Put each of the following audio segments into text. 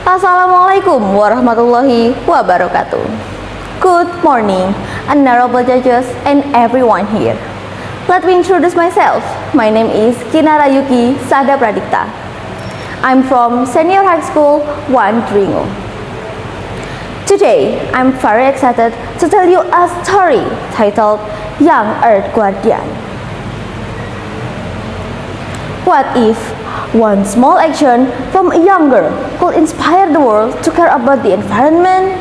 Assalamualaikum warahmatullahi wabarakatuh. Good morning, honorable judges and everyone here. Let me introduce myself. My name is Kinara Yuki Sada Pradikta. I'm from Senior High School 1 Dringo. Today, I'm very excited to tell you a story titled Young Earth Guardian. What if one small action from a young girl could inspire the world to care about the environment?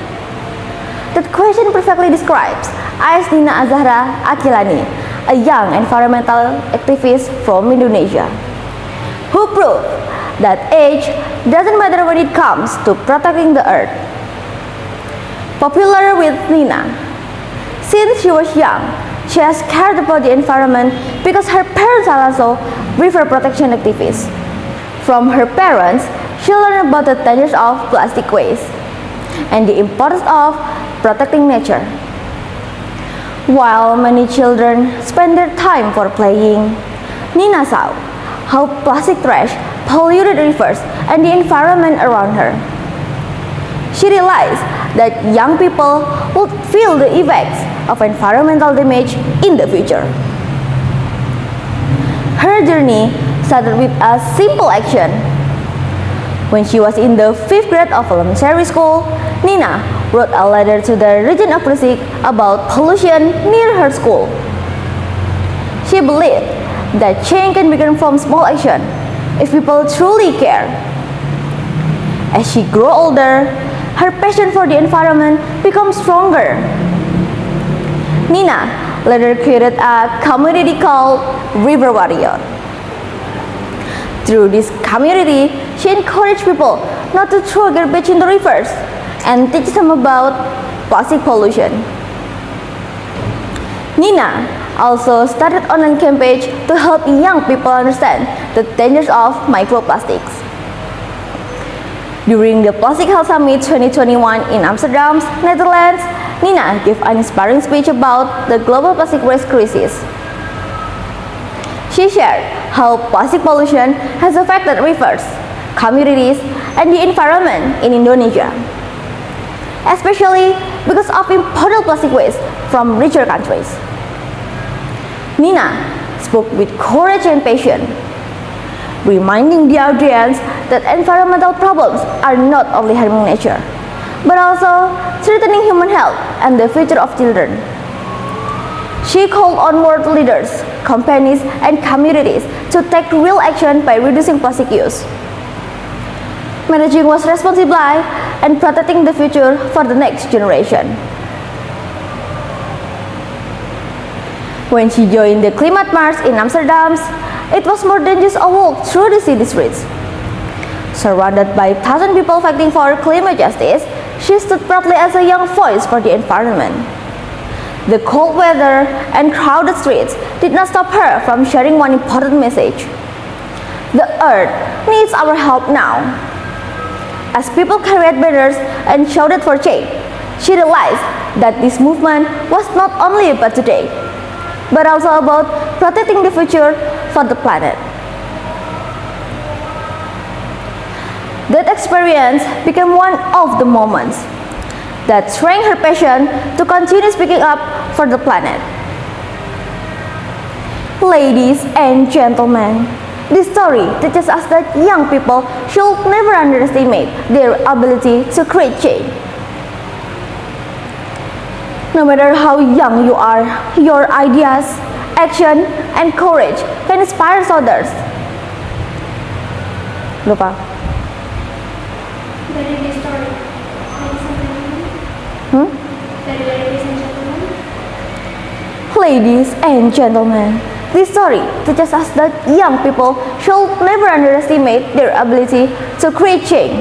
That question perfectly describes Ais Nina Azahra Akilani, a young environmental activist from Indonesia, who proved that age doesn't matter when it comes to protecting the earth. Popular with Nina. Since she was young, she has cared about the environment because her parents are also river protection activists. From her parents, she learned about the dangers of plastic waste and the importance of protecting nature. While many children spend their time for playing, Nina saw how plastic trash polluted rivers and the environment around her. She realized that young people would feel the effects of environmental damage in the future. Her journey started with a simple action. When she was in the 5th grade of elementary school, Nina wrote a letter to the region of Gresik about pollution near her school. She believed that change can begin from small action if people truly care. As she grew older, her passion for the environment becomes stronger. Nina later created a community called River Warrior. Through this community, she encouraged people not to throw garbage into rivers and teach them about plastic pollution. Nina also started online campaigns to help young people understand the dangers of microplastics. During the Plastic Health Summit 2021 in Amsterdam, Netherlands, Nina gave an inspiring speech about the global plastic waste crisis. She shared how plastic pollution has affected rivers, communities, and the environment in Indonesia, especially because of imported plastic waste from richer countries. Nina spoke with courage and passion, reminding the audience that environmental problems are not only harming nature, but also threatening human health and the future of children. She called on world leaders, companies, and communities to take real action by reducing plastic use, managing waste responsibly, and protecting the future for the next generation. When she joined the Climate March in Amsterdam, it was more than just a walk through the city streets. Surrounded by thousands of people fighting for climate justice, she stood proudly as a young voice for the environment. The cold weather and crowded streets did not stop her from sharing one important message. The earth needs our help now. As people carried banners and shouted for change, she realized that this movement was not only about today, but also about protecting the future for the planet. That experience became one of the moments that strengthened her passion to continue speaking up for the planet. Ladies and gentlemen, this story teaches us that young people should never underestimate their ability to create change. No matter how young you are, your ideas, action, and courage can inspire others. Lupa. Dari this story, Ladies and gentlemen, this story teaches us that young people should never underestimate their ability to create change.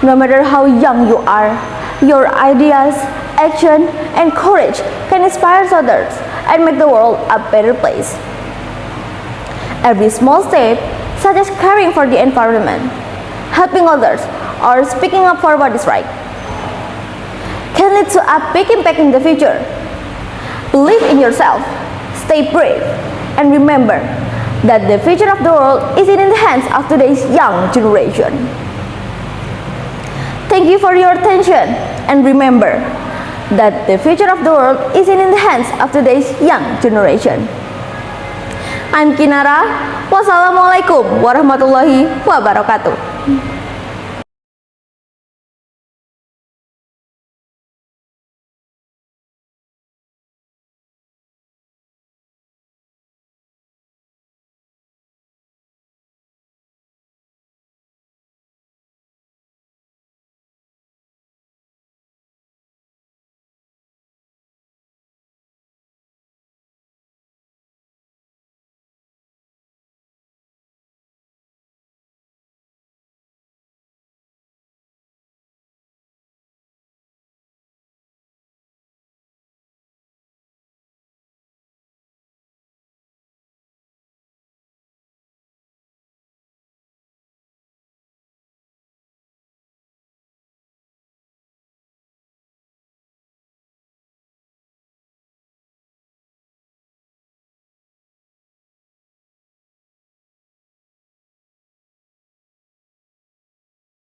No matter how young you are, your ideas, action, and courage can inspire others and make the world a better place. Every small step, such as caring for the environment, helping others, or speaking up for what is right, can lead to a big impact in the future. Believe in yourself, stay brave, and remember that the future of the world is in the hands of today's young generation. Thank you for your attention, and remember that the future of the world isn't in the hands of today's young generation. I'm Kinara. Wassalamualaikum warahmatullahi wabarakatuh.